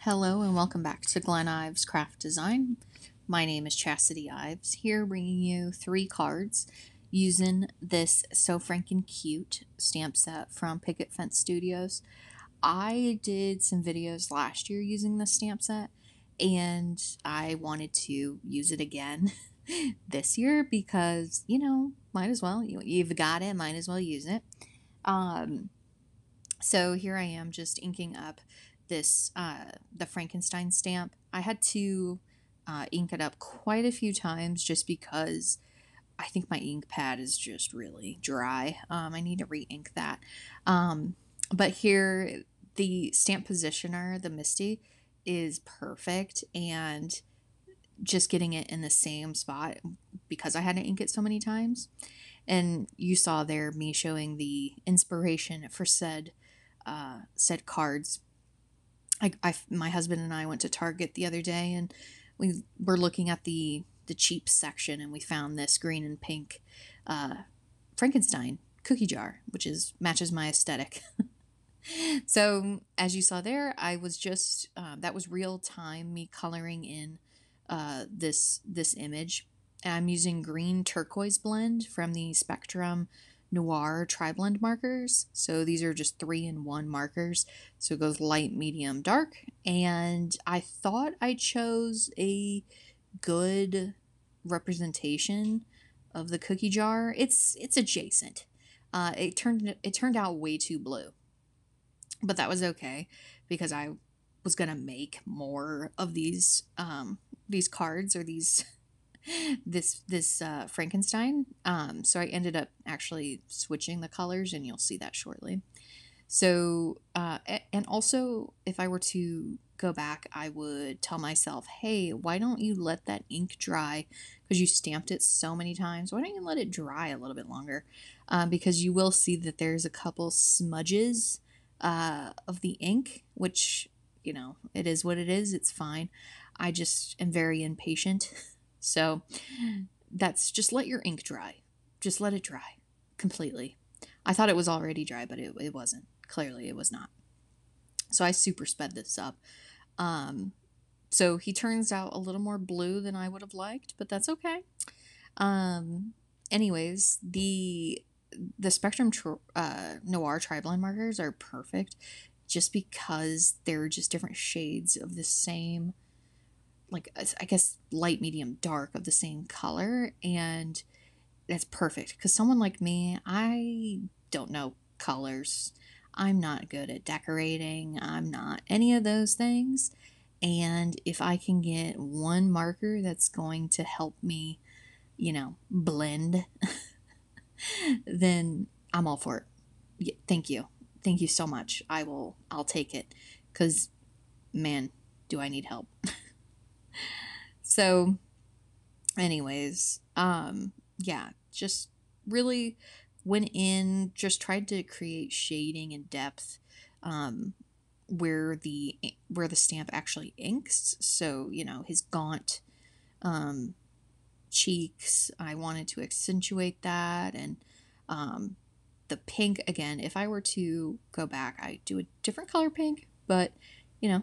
Hello and welcome back to Glen Ives Craft Design. My name is Chastity Ives, here bringing you 3 cards using this So Franken Cute stamp set from PicketFenceStudios. I did some videos last year using this stamp set and I wanted to use it again this year because, might as well. You've got it, might as well use it. So here I am just inking up this, the Frankenstein stamp. I had to ink it up quite a few times just because I think my ink pad is just really dry. I need to re-ink that. But here, the stamp positioner, the Misty, is perfect, and just getting it in the same spot because I had to ink it so many times. And you saw there me showing the inspiration for said cards. My husband and I went to Target the other day, and we were looking at the cheap section, and we found this green and pink Frankenstein cookie jar, which matches my aesthetic. So as you saw there, I was just that was real time me coloring in this image. And I'm using green turquoise blend from the Spectrum Noir Tri-Blend markers. So these are just 3-in-1 markers. So it goes light, medium, dark. And I thought I chose a good representation of the cookie jar. It's adjacent. It turned out way too blue, but that was okay because I was gonna make more of these cards or this Frankenstein. So I ended up actually switching the colors, and you'll see that shortly. So and also, if I were to go back, I would tell myself, hey, why don't you let that ink dry? Because you stamped it so many times. Why don't you let it dry a little bit longer? Because you will see that there's a couple smudges of the ink, which, it is what it is. It's fine. I just am very impatient. So that's just let your ink dry. Just let it dry completely. I thought it was already dry, but it wasn't. Clearly, it was not. So I super sped this up. So he turns out a little more blue than I would have liked, but that's okay. Anyways, the Spectrum Noir Tri-Blend markers are perfect just because they're just different shades of the same, like, I guess, light, medium, dark of the same color. And that's perfect because someone like me, I don't know colors. I'm not good at decorating. I'm not any of those things. And if I can get one marker that's going to help me, blend, then I'm all for it. Yeah, thank you. Thank you so much. I'll take it because, man, do I need help. So, anyways, yeah, just really went in, just tried to create shading and depth where the stamp actually inks. So, his gaunt cheeks, I wanted to accentuate that. And the pink, again, if I were to go back, I'd do a different color pink, but it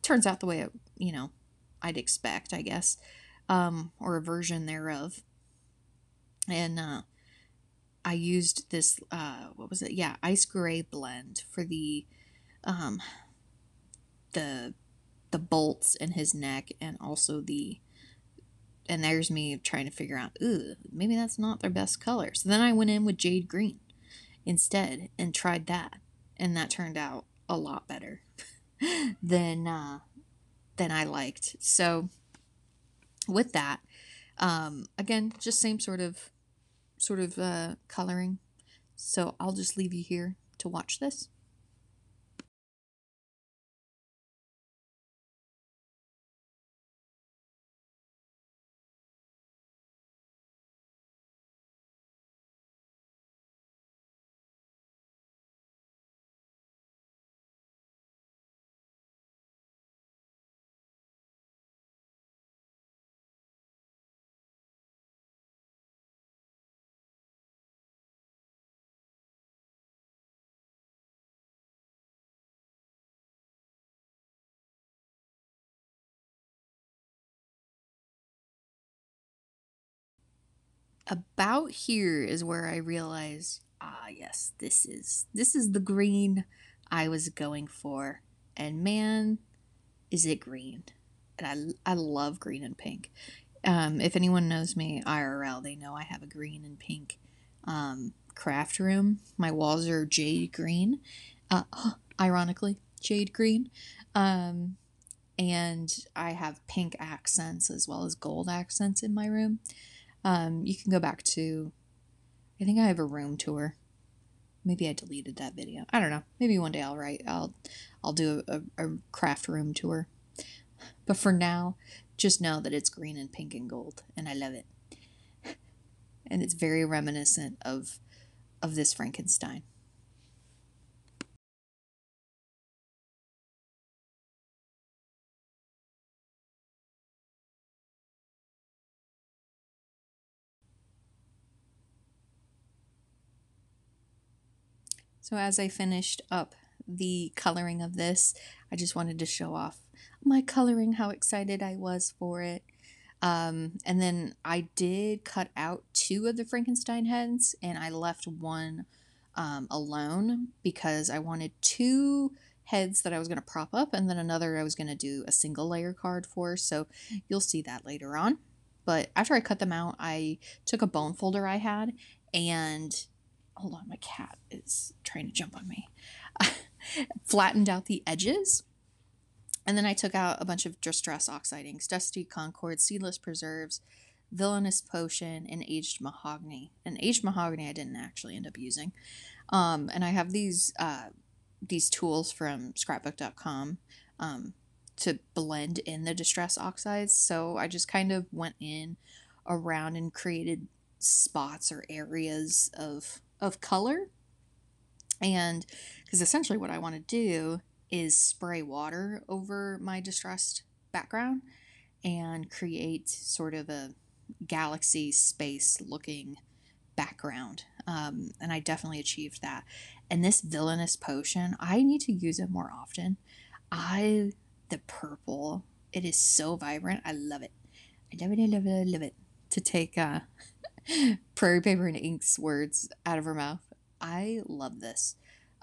turns out the way I'd expect, I guess, or a version thereof. And I used this, what was it? Yeah, ice gray blend for um, the the bolts in his neck, and also and there's me trying to figure out, ooh, maybe that's not their best color. So then I went in with jade green instead and tried that, and that turned out a lot better than I liked. So with that, again, just same sort of coloring. So I'll just leave you here to watch this. About here is where I realized, ah, yes, this is the green I was going for. And man, is it green. And I love green and pink. If anyone knows me IRL, they know I have a green and pink craft room. My walls are jade green, ironically, jade green. Um, and I have pink accents as well as gold accents in my room. You can go back to, I think I have a room tour. Maybe I deleted that video. I don't know. Maybe one day I'll do a craft room tour. But for now, just know that it's green and pink and gold, and I love it. And it's very reminiscent of this Frankenstein. So as I finished up the coloring of this, I just wanted to show off my coloring, how excited I was for it. And then I did cut out two of the Frankenstein heads, and I left one alone because I wanted two heads that I was going to prop up, and then another I was going to do a single layer card for. So you'll see that later on. But after I cut them out, I took a bone folder I had and hold on, my cat is trying to jump on me. Flattened out the edges. And then I took out a bunch of Distress Oxide inks, Dusty Concord, Seedless Preserves, Villainous Potion, and Aged Mahogany. And Aged Mahogany I didn't actually end up using. And I have these tools from scrapbook.com to blend in the Distress Oxides. So I just kind of went in around and created spots or areas of color. And because essentially what I want to do is spray water over my distressed background and create sort of a galaxy space looking background. And I definitely achieved that. And this Villainous Potion, I need to use it more often. The purple, it is so vibrant. I love it. I love it, I love it, I love it. To take Prairie Paper and Ink's words out of her mouth. I love this.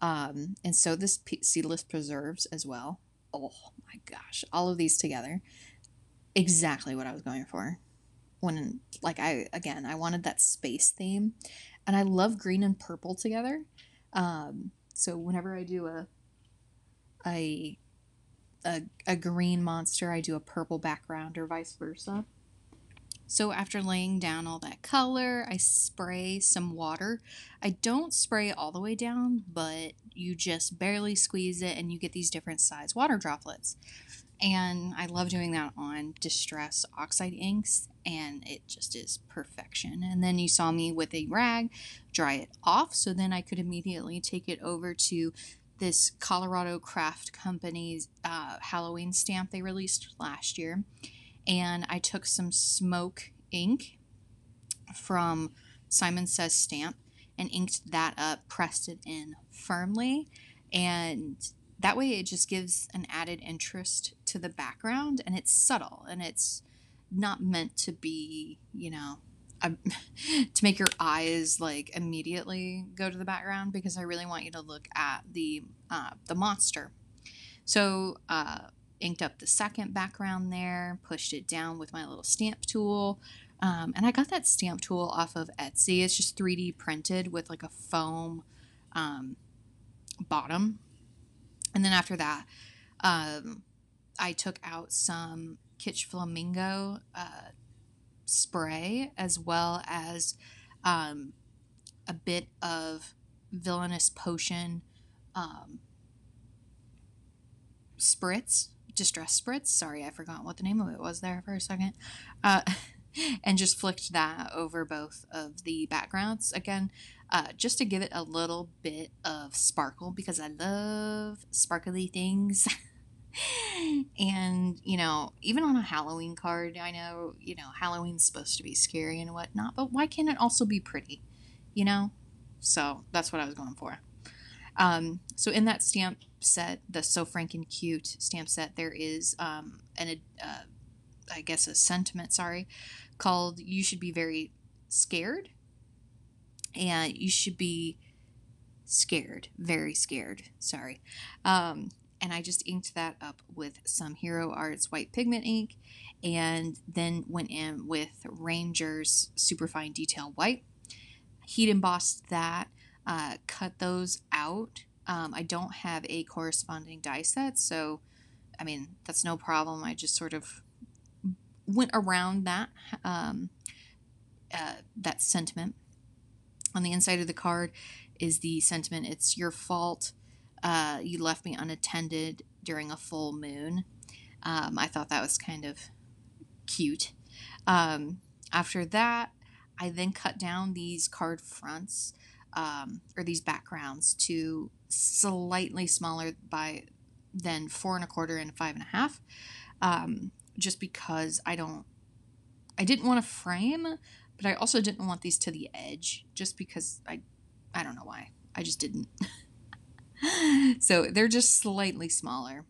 And so this Seedless Preserves as well. Oh my gosh, all of these together. Exactly what I was going for. When, like, I wanted that space theme. And I love green and purple together. So whenever I do a green monster, I do a purple background or vice versa. So after laying down all that color, I spray some water. I don't spray all the way down, but you just barely squeeze it and you get these different size water droplets. And I love doing that on Distress Oxide inks, and it just is perfection. And then you saw me with a rag dry it off, so then I could immediately take it over to this Colorado Craft Company's Halloween stamp they released last year. And I took some smoke ink from Simon Says Stamp and inked that up, pressed it in firmly, and that way it just gives an added interest to the background, and it's subtle, and it's not meant to be, to make your eyes like immediately go to the background, because I really want you to look at the monster. So inked up the second background there, pushed it down with my little stamp tool. And I got that stamp tool off of Etsy. It's just 3D printed with like a foam bottom. And then after that, I took out some Kitsch Flamingo spray, as well as a bit of Villainous Potion spritz, distress spritz. Sorry, I forgot what the name of it was there for a second. And just flicked that over both of the backgrounds again, just to give it a little bit of sparkle, because I love sparkly things. And even on a Halloween card, I know Halloween's supposed to be scary and whatnot, but why can't it also be pretty? So that's what I was going for. So in that stamp set, the So Franken Cute stamp set, there is I guess a sentiment, called "You should be very scared, and you should be scared, very scared, sorry. And I just inked that up with some Hero Arts white pigment ink, and then went in with Ranger's Superfine Detail White. Heat embossed that, cut those out. I don't have a corresponding die set, so, I mean, that's no problem. I just sort of went around that, that sentiment. On the inside of the card is the sentiment, "It's your fault. You left me unattended during a full moon." I thought that was kind of cute. After that, I then cut down these card fronts, or these backgrounds, to slightly smaller than 4 1/4 and 5 1/2, just because I didn't want to frame, but I also didn't want these to the edge, just because I don't know why. I just didn't. So they're just slightly smaller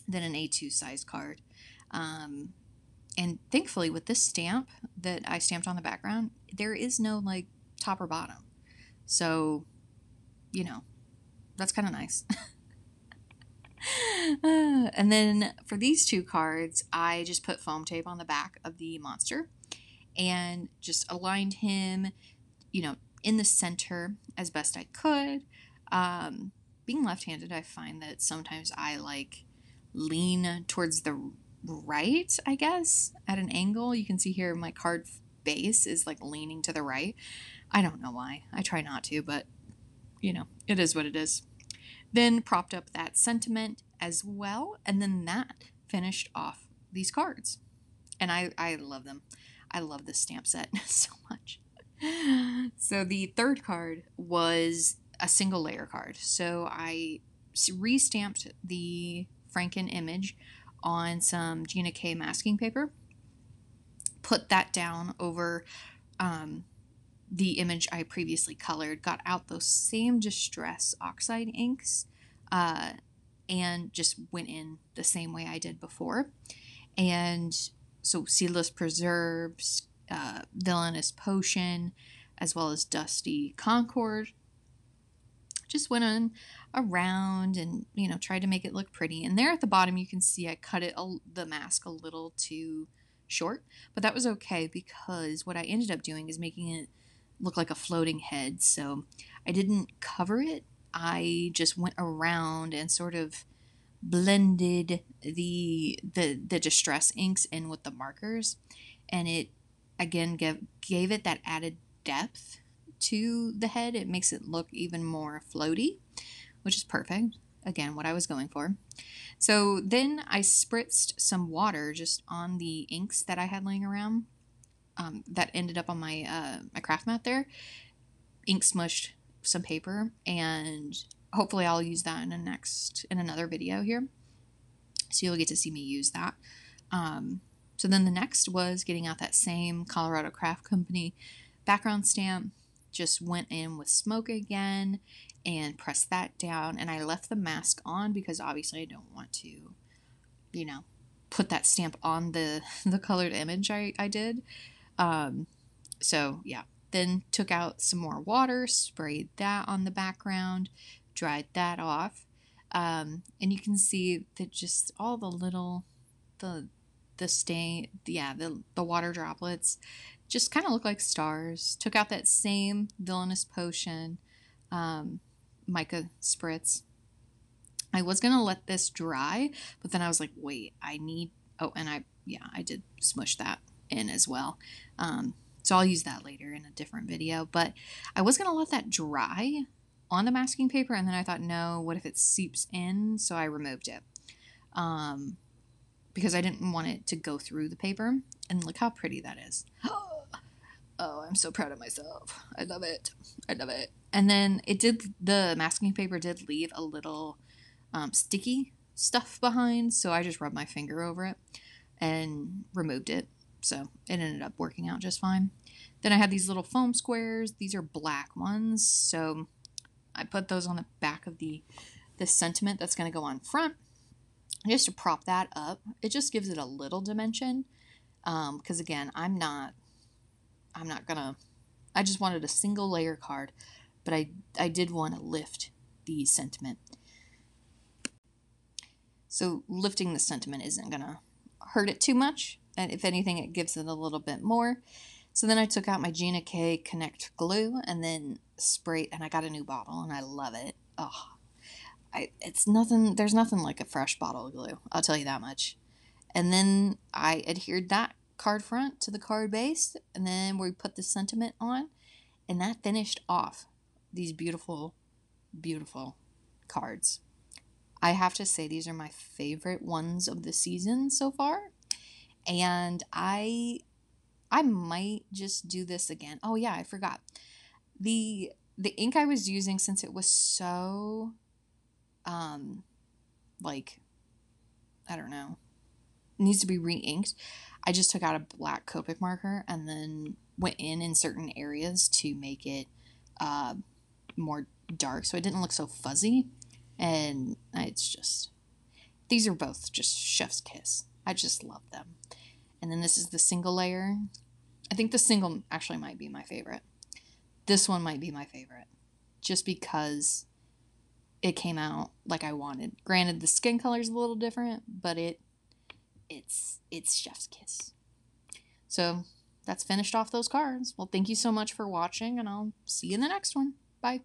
than an A2 size card. And thankfully, with this stamp that I stamped on the background, there is no like top or bottom. So, that's kind of nice. And then for these two cards, I just put foam tape on the back of the monster and just aligned him, in the center as best I could. Being left-handed, I find that sometimes I lean towards the right, I guess, at an angle. You can see here my card base is leaning to the right. I don't know why. I try not to, but it is what it is. Then propped up that sentiment as well, and then that finished off these cards. And I love them. I love this stamp set so much. So the third card was a single layer card. So I re-stamped the Franken image on some Gina K masking paper, put that down over the image I previously colored, got out those same Distress Oxide inks, and just went in the same way I did before. And so Seedless Preserves, Villainous Potion, as well as Dusty Concord. Just went on around and, tried to make it look pretty. And there at the bottom, you can see I cut the mask a little too short, but that was okay because what I ended up doing is making it look like a floating head. So I didn't cover it. I just went around and sort of blended the distress inks in with the markers, and it again gave it that added depth to the head. It makes it look even more floaty, which is perfect. Again, what I was going for. So then I spritzed some water just on the inks that I had laying around, that ended up on my my craft mat there. Ink smushed some paper, and hopefully I'll use that in another video here. So you'll get to see me use that. So then the next was getting out that same Colorado Craft Company background stamp. Just went in with smoke again and pressed that down, and I left the mask on because obviously I don't want to, put that stamp on the colored image I did. So yeah, then took out some more water, sprayed that on the background, dried that off, and you can see that just all the little the stain, the water droplets just kind of look like stars. Took out that same Villainous Potion mica spritz. I was gonna let this dry, but then I was like, wait, and I did smush that in as well. So I'll use that later in a different video, but I was gonna let that dry on the masking paper, and then I thought, no, what if it seeps in? So I removed it, because I didn't want it to go through the paper. And look how pretty that is. Oh, I'm so proud of myself. I love it. I love it. And then the masking paper did leave a little sticky stuff behind, so I just rubbed my finger over it and removed it. So it ended up working out just fine. Then I had these little foam squares. These are black ones, so I put those on the back of the sentiment that's going to go on front, just to prop that up. It just gives it a little dimension, because again, I'm not I'm not gonna, I just wanted a single layer card, but I did want to lift the sentiment. So lifting the sentiment isn't gonna hurt it too much, and if anything, it gives it a little bit more. So then I took out my Gina K Connect glue and then sprayed, and I got a new bottle, and I love it. Oh, it's nothing. There's nothing like a fresh bottle of glue. I'll tell you that much. And then I adhered that card front to the card base, and then we put the sentiment on, and that finished off these beautiful, beautiful cards. I have to say these are my favorite ones of the season so far, and I might just do this again. Oh yeah, I forgot. The ink I was using, since it was so like, I don't know, needs to be re-inked, I just took out a black Copic marker and then went in certain areas to make it more dark so it didn't look so fuzzy. And it's just, these are both just chef's kiss. I just love them. And then this is the single layer. I think the single actually might be my favorite. This one might be my favorite just because it came out like I wanted. Granted, the skin color is a little different, but it's chef's kiss. So that's finished off those cards. Well, thank you so much for watching, and I'll see you in the next one. Bye.